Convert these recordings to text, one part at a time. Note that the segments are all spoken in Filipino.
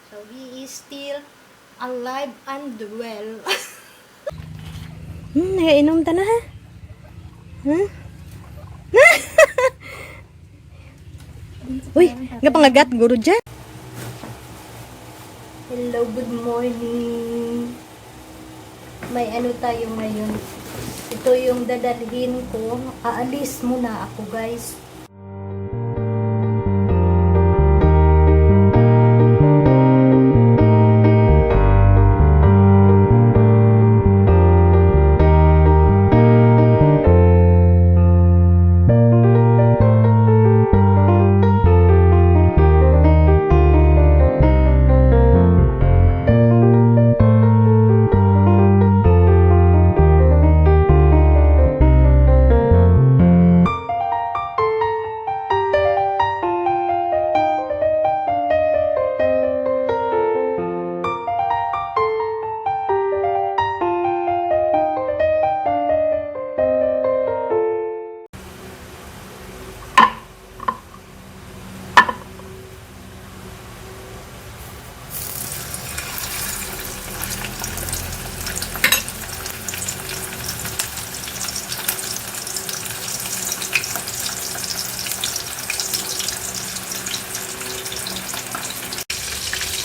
So he is still alive and well. Naiinom ta na ha? Uy, ngapangagat guro dyan. Hello, good morning. May ano tayo ngayon. Ito yung dadalhin ko. Aalis muna ako, guys.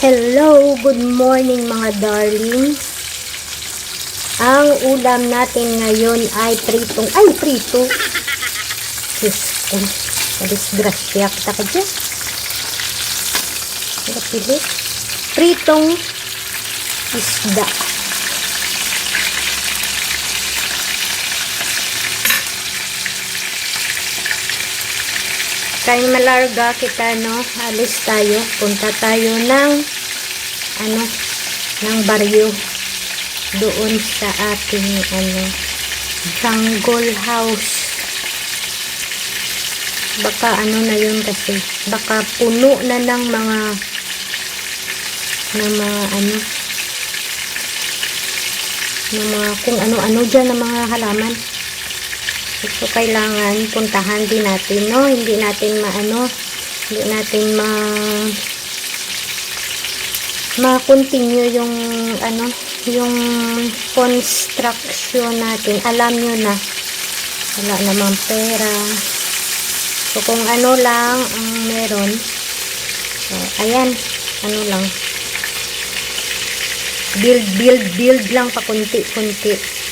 Hello, good morning mga darlings. Ang ulam natin ngayon ay prito. Diyos ko, madisgrasya kita ka dyan. Pilit. Pritong isda. Kaya malarga kita, no? Alis tayo. Punta tayo ng baryo. Doon sa ating, jungle house. Baka na yun kasi. Baka puno na ng mga kung ano-ano dyan ng mga halaman. So, kailangan puntahan din natin, no? Hindi natin ma-continue yung yung construction natin. Alam nyo na, wala namang pera. So, kung ano lang ang meron, so, ayan, lang, build lang pa kunti-kunti.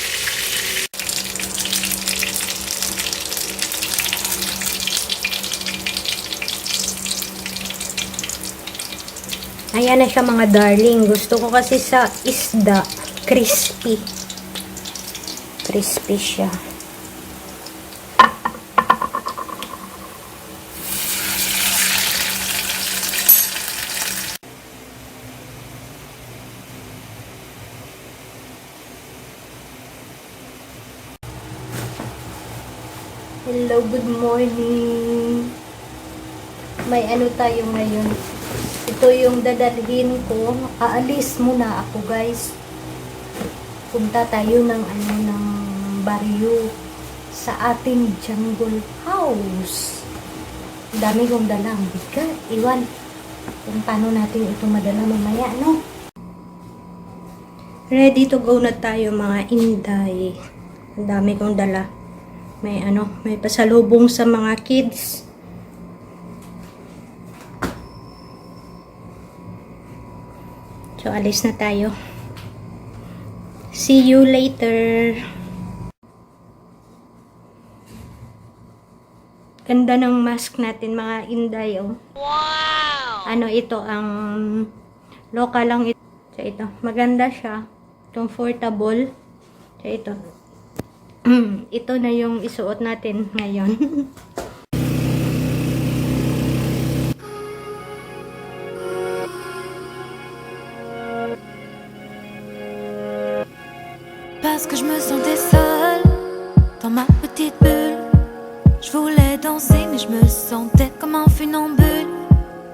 Ayan na siya mga darling. Gusto ko kasi sa isda, crispy. Crispy siya. Hello, good morning. May tayo ngayon. Ito yung dadalhin ko. Aalis muna ako, guys. Punta tayo ng baryo sa ating jungle house. Dami kong dalang bigat. Iwan kung paano natin ito madala mamaya, no? Ready to go na tayo, mga inday. Ang dami kong dala. May pasalubong sa mga kids. So, alis na tayo. See you later. Ganda ng mask natin, mga inday, oh. Wow! Ito, ang local lang ito. So, ito. Maganda siya. Comfortable. So, ito. Ito na yung isuot natin ngayon. Parce que je me sentais seule dans ma petite bulle. Je voulais danser mais je me sentais comme un funambule.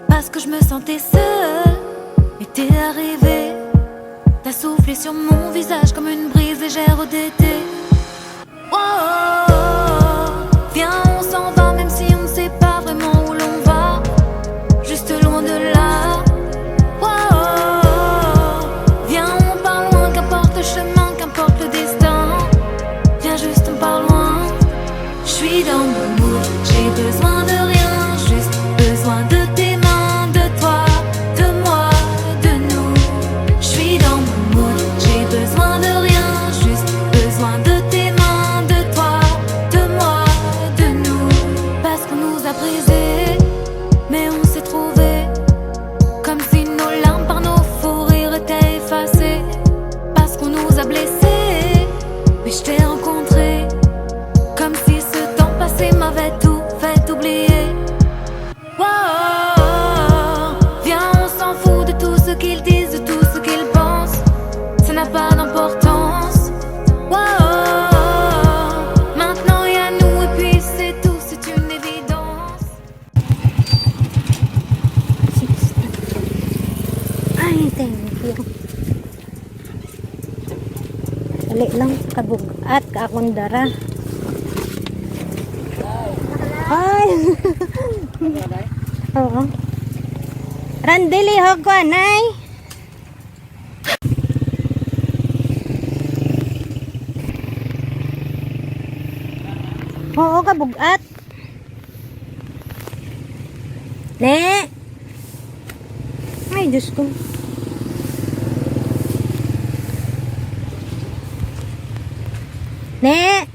Parce que je me sentais seule et t'es arrivé. T'as soufflé sur mon visage comme une brise légère d'été. Oh, oh, oh, viens on s'en va même si on ne sait pas vraiment où l'on va. Juste loin de là. Oh, oh, Ay, thank you. Dali lang, kabugat, kaakundara. Ay! Oo. Randili ho ko, anay. Oo, kabugat. Ne! Ay, Diyos ko. Ne!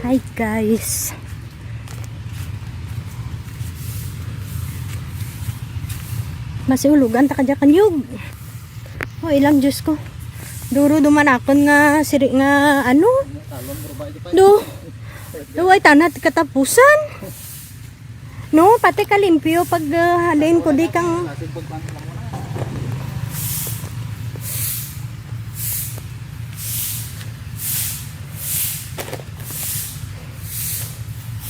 Hi, guys. Masihulugan ta kadya kanyog. Oh, ilang Diyos ko. Duro dumanakon nga siri nga ano? Duway tanat katapusan. No, pati kalimpyo pag halin ko di kang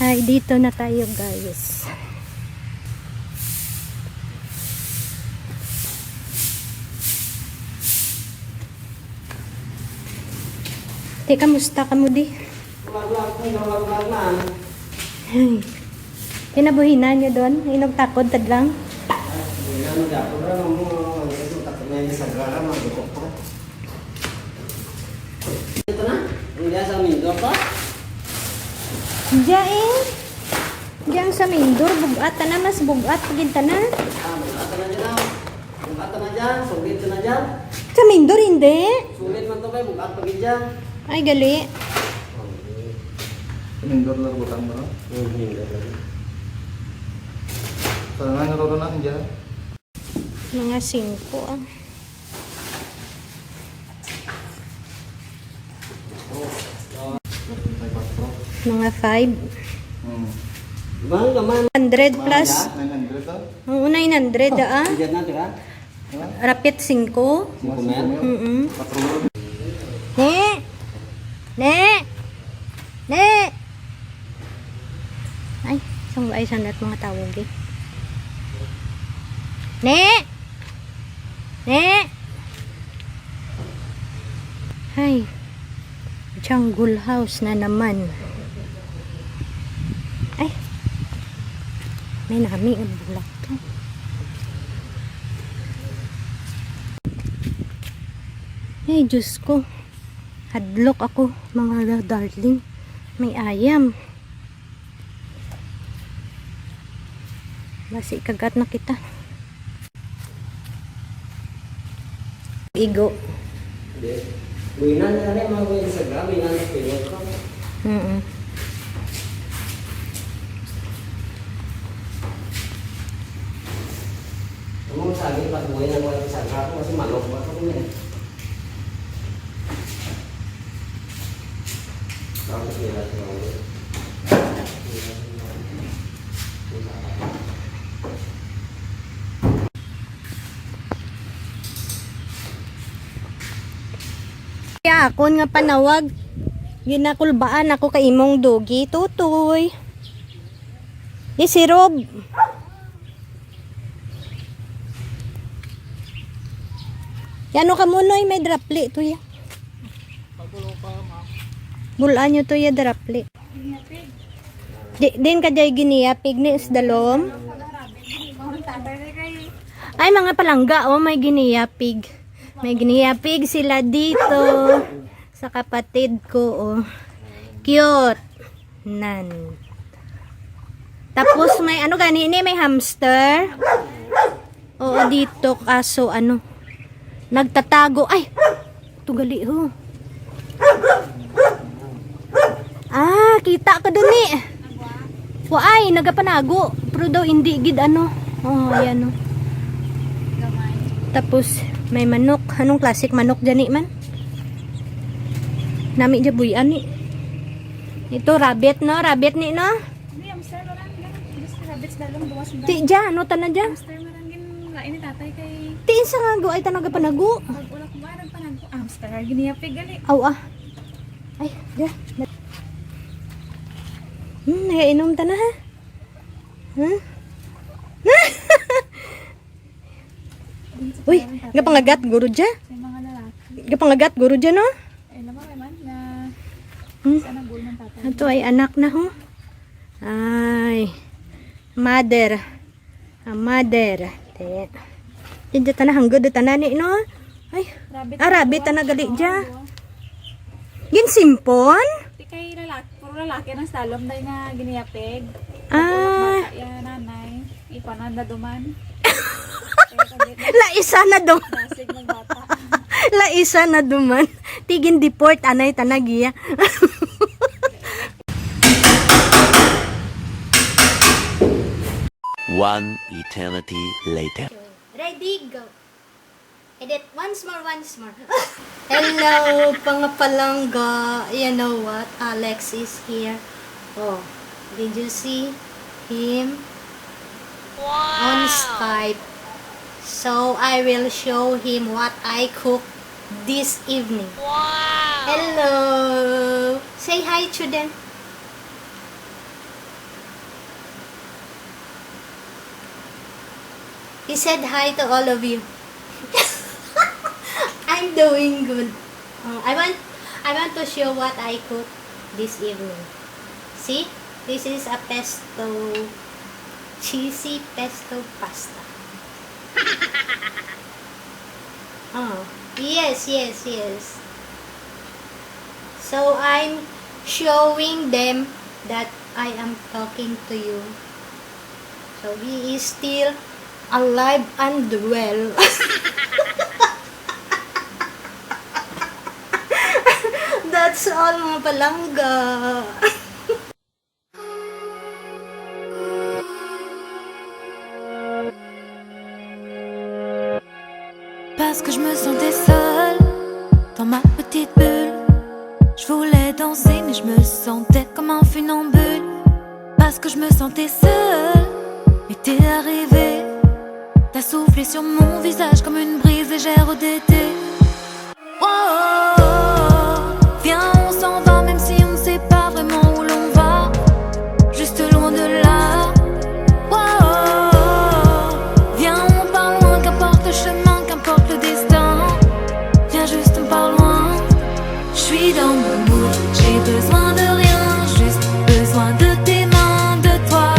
ay dito na tayo, guys. Te, kamusta ka mo di? Ay. Kinabuhinan niyo doon? Inog takod tadlang? Ito na? Hindi sa Mindo pa? Diyan. Diyan sa Mindor, bugat na mas bugat paginta na. Bugatan na dyan. Bugatan na dyan. Sulit na dyan. Sa Mindor hindi. Sulit man to ba? Bugat pagin dyan. Ay gali. Mindor lang butang mo, no? Sa nga naroon natin dyan. Mga 5 ah. Mga 5. Bang naman. 100 plus. 900 to? Oo, 900 ah. Diyan na, di ba? Rapid 5. Si Kumer. Patrol. Ne! Ne! Ne! Ay, isang ba ay sandat mga tawag eh. Ne! Ne! Ay, jungle house na naman. Ay, may nami ang bulak to. Ay, Diyos ko. Hadlok ako, mga darling. May ayam. Basi kagat na kita. Igo. Hindi. Buinan na rin mga buinan sa gabi. Buinan na pinot ko. Ang sabi pag buhay na mga sa gabi kasi malok ba ito kumin. Bakit nila sa gabi? Kaya ako nga panawag, ginakulbaan ako kay imong dogi, tutoy. Di si Rob. Yano ka munoy, may drapli to ya. Bulaan nyo to ya drapli. Din ka jay giniyapig ni isdalom. Ay mga palangga, oh, may giniyapig. May giniyapig sila dito sa kapatid ko, oh. Cute. Nan. Tapos may ano ganini, may hamster. Oo, dito kaso ano, nagtatago. Ay, tugali ho. Ah, kita ka dun eh. Waay, nagapanago. Pero daw hindi gid ano. Oh, ayan oh. Tapos may manok. Anong klasik manok dyan man? Nami dyan buyan ni. Ito rabbit no? Rabbit ni no? Ti dyan, ano tanan dyan? Ini tatay kay Tiin sa nga go ay tanaga panago. pag-ulak ba nagpanan ko hamster giniyapig gali. Aw ah. Ay, dyan. Naiinom ta na ha? Huh? Uy, gapangagat guro dya. Sa mga lalaki. Gapangagat guro dya, no? Lamang naman na Hmm? sana bull ng tatay. Ito ay anak na, ho. Ay. Mother. Mother. Te. Hindi tanah hanggod tanani, no? Ay. Rabbit na gali dya. Ginsimpon? Di kay lalaki, puro lalaki ng salom dahil nga giniyapig. Ah. Ya nanay, ipanan na duman. La isa na duman. Dasig ng bata. La isa na duman. Tigin deport anay tanagiya. One eternity later. Ready, go. Edit once more, once more. Hello, pangapalangga. You know what? Alex is here. Oh, did you see him? On Skype. So I will show him what I cook this evening. Hello. Say hi to them. He said hi to all of you. I'm doing good. I want to show what I cook this evening. See? This is a pesto, cheesy pesto pasta. Oh, yes. So I'm showing them that I am talking to you. So he is still alive and well. That's all, mga palangga. Parce que je me sentais seule dans ma petite bulle. Je voulais danser mais je me sentais comme un funambule. Parce que je me sentais seule, mais t'es arrivé. T'as soufflé sur mon visage comme une brise légère d'été. Oh, oh, oh, viens on s'en va même si on ne sait pas vraiment où l'on va. Juste loin de là. Oh, oh, oh, viens on part loin, qu'importe le chemin, qu'importe le destin. Viens juste on part loin. Je suis dans mon mood, j'ai besoin de rien, juste besoin de tes mains, de toi,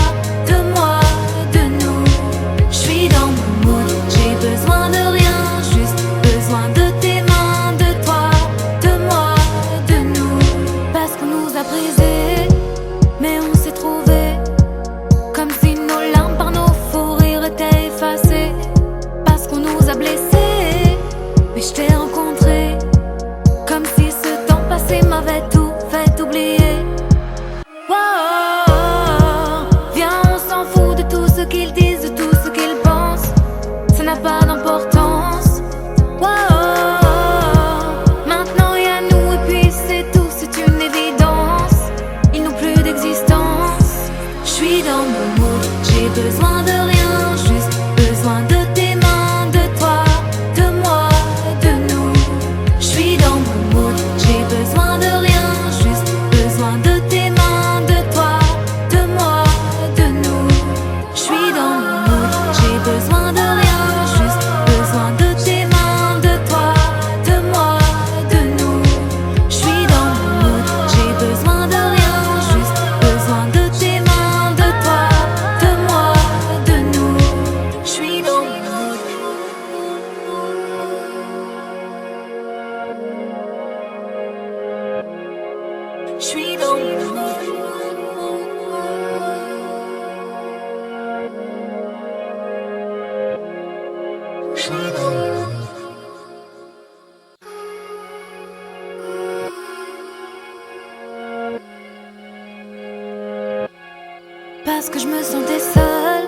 de moi, de nous. Je suis dans mon mood, j'ai besoin de rien, juste besoin de tes mains, de toi, de moi, de nous. Parce qu'on nous a brisés, mais on s'est trouvés. Comme si nos larmes par nos faux rires étaient effacées. Parce qu'on nous a blessés, mais je t'ai rencontré. Comme si ce temps passé m'avait tout fait oublier. Oh, oh, oh, viens on s'en fout de tout ce qu'ils disent, de tout ce qu'ils pensent. Ça n'a pas d'importance. Oh, oh, oh, maintenant y a nous et puis c'est tout, c'est une évidence. Ils n'ont plus d'existence. Je suis dans mon mood, j'ai besoin de rien, juste besoin de tes mains, de toi, de moi, de nous. Je suis dans mon mood, j'ai besoin de rien, juste besoin de tes mains, de toi, de moi, de nous. Je suis dans mon mood, j'ai besoin de rien, juste besoin de tes mains, de toi, de moi, de nous. Je suis dans mon mood, j'ai besoin de rien, juste besoin de tes mains, de toi, de moi, de nous. Je suis dans mon mood. Je suis dans mon mood. Je suis dans mon mood. Parce que je me sentais seule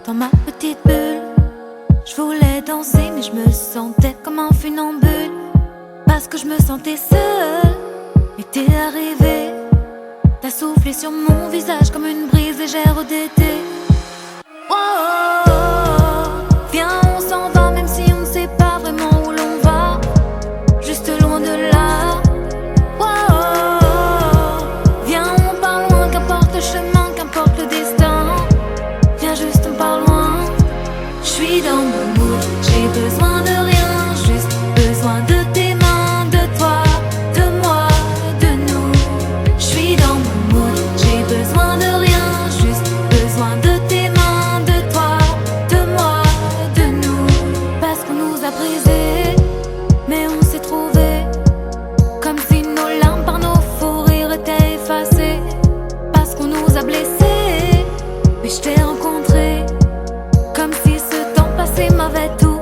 dans ma petite bulle. Je voulais danser mais je me sentais comme un funambule. Parce que je me sentais seule, mais t'es arrivé. T'as soufflé sur mon visage comme une brise légère d'été. Oh, oh, oh, viens on s'en va même si on ne sait pas vraiment où l'on va. Juste loin de là. Oh, oh, oh, viens on part loin, qu'importe le chemin, qu'importe le destin. Viens juste on part loin. Je suis dans mon mood, j'ai besoin c'est mauvais tout.